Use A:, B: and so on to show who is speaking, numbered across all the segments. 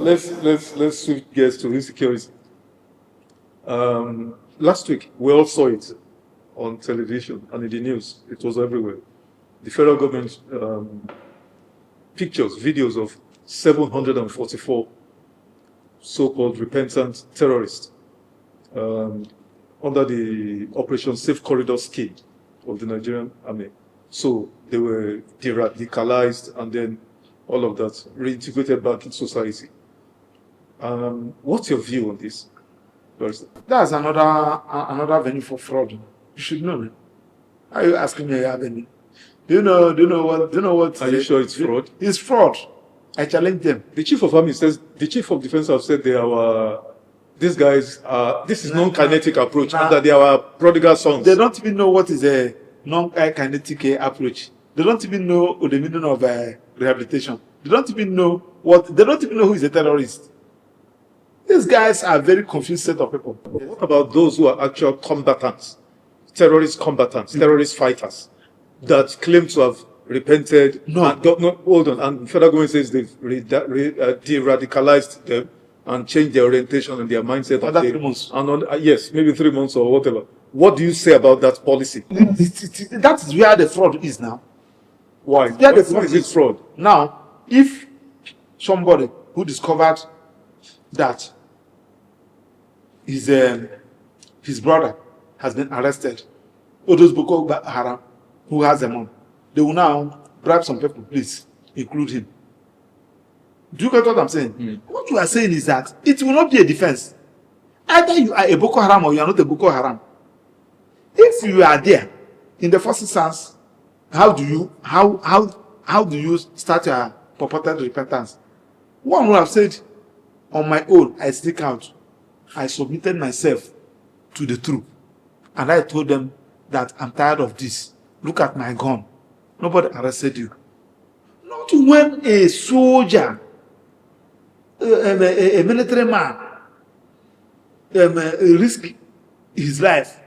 A: Let's switch gears to insecurity. Last week we all saw it on television and in the news. It was everywhere. The federal government pictures, videos of 744 so-called repentant terrorists under the Operation Safe Corridor scheme of the Nigerian army. So they were deradicalized and then all of that reintegrated back in society. What's your view on this?
B: That's another venue for fraud. You should know. Are you asking me a venue? Do you know what?
A: Are you sure it's fraud?
B: It's fraud. I challenge them.
A: The chief of army says, the chief of defense have said they are, these guys are, this is non-kinetic approach, and that they are prodigal sons.
B: They don't even know what is a non-kinetic approach. They don't even know the meaning of rehabilitation. They don't even know who is a terrorist. These guys are a very confused set of people.
A: What about those who are actual combatants, terrorist fighters, that claim to have repented?
B: No.
A: And hold on. And the federal government says they've de-radicalized them and changed their orientation and their mindset.
B: Under 3 months.
A: And yes, maybe 3 months or whatever. What do you say about that policy?
B: That is where the fraud is now.
A: Why? Why is it fraud?
B: Now, if somebody who discovered that his brother has been arrested, or those Boko Haram who has them on, they will now bribe some people, please include him. Do you get what I'm saying? What you are saying is that it will not be a defense. Either you are a Boko Haram or you are not a Boko Haram. If you are there, in the first instance, how do you start your purported repentance? One would have said, on my own, I stick out. I submitted myself to the truth. And I told them that I'm tired of this. Look at my gun. Nobody arrested you. Not when a soldier, a military man, risk his life,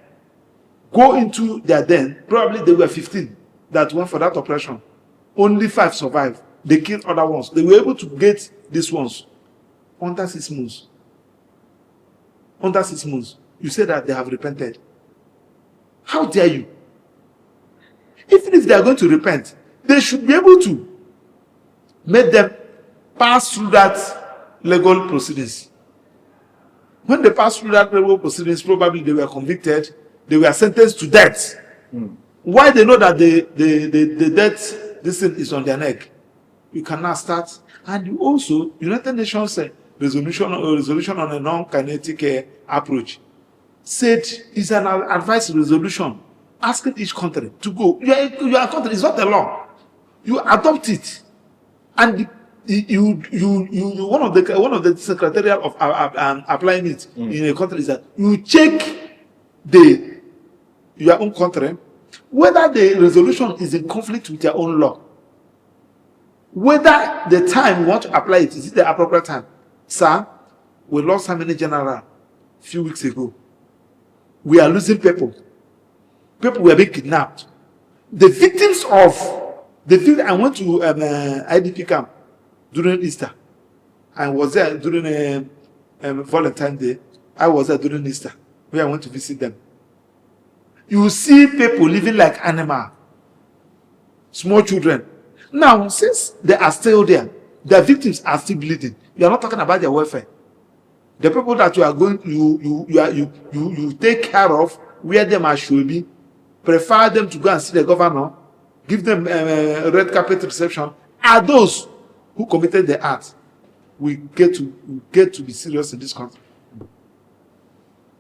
B: go into their den. Probably they were 15 that went for that operation. Only 5 survived. They killed other ones. They were able to get these ones under 6 months. Under 6 months. You say that they have repented. How dare you? Even if they are going to repent, they should be able to make them pass through that legal proceedings. When they pass through that legal proceedings, probably they were convicted, they were sentenced to death. Why they know that the death, this thing is on their neck? You cannot start. And you also, United Nations resolution on a non-kinetic approach said it's an advice resolution asking each country to go. Your country is not a law. You adopt it, and you one of the criteria of applying it in a country is that you check your own country whether the resolution is in conflict with your own law, whether the time you want to apply it is the appropriate time. Sir, we lost how many general a few weeks ago? We are losing people. People were being kidnapped. The victims I went to IDP camp during Easter. I was there during Valentine's Day. I was there during Easter, where I went to visit them. You see people living like animals, small children. Now, since they are still there, their victims are still bleeding. You are not talking about their welfare. The people that you are going, you take care of, where them should be, prefer them to go and see the governor, give them a red carpet reception, are those who committed the act. We get to be serious in this country.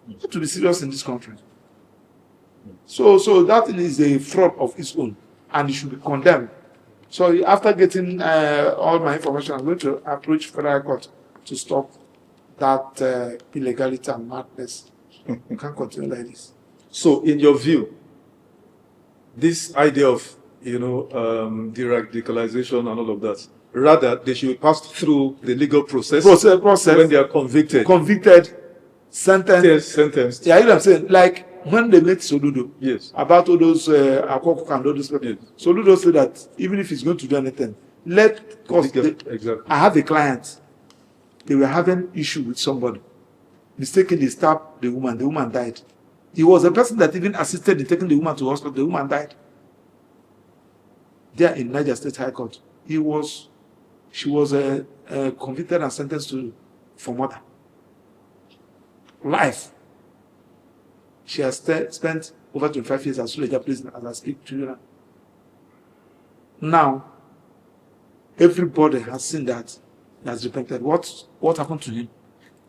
B: We get to be serious in this country. So that is a fraud of its own, and it should be condemned. So after getting all my information, I'm going to approach federal court to stop that illegality and madness. You can't continue like this.
A: So, in your view, this idea of deradicalization and all of that, rather they should pass through the legal process when they are convicted, sentenced.
B: Yeah, you know what I'm saying? Like when they met Soludo,
A: yes,
B: about all those Akoko and all those people. Yes. Soludo said that even if he's going to do anything, exactly. I have a client. they were having issue with somebody. Mistakenly stabbed the woman died. He was a person that even assisted in taking the woman to hospital. The woman died. There in Niger State High Court. She was convicted and sentenced for murder. Life. She has spent over 25 years as Suleja prison as I speak to you now. Now, everybody has seen that he has repented. What happened to him?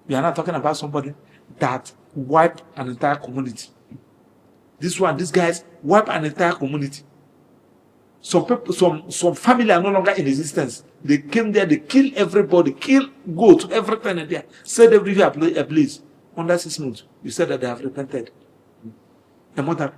B: We are not talking about somebody that wiped an entire community. These guys wiped an entire community. Some people, some family are no longer in existence. They came there, they killed everybody, killed goat, everything in there, set everywhere ablaze. Under 6 months, you said that they have repented. A mother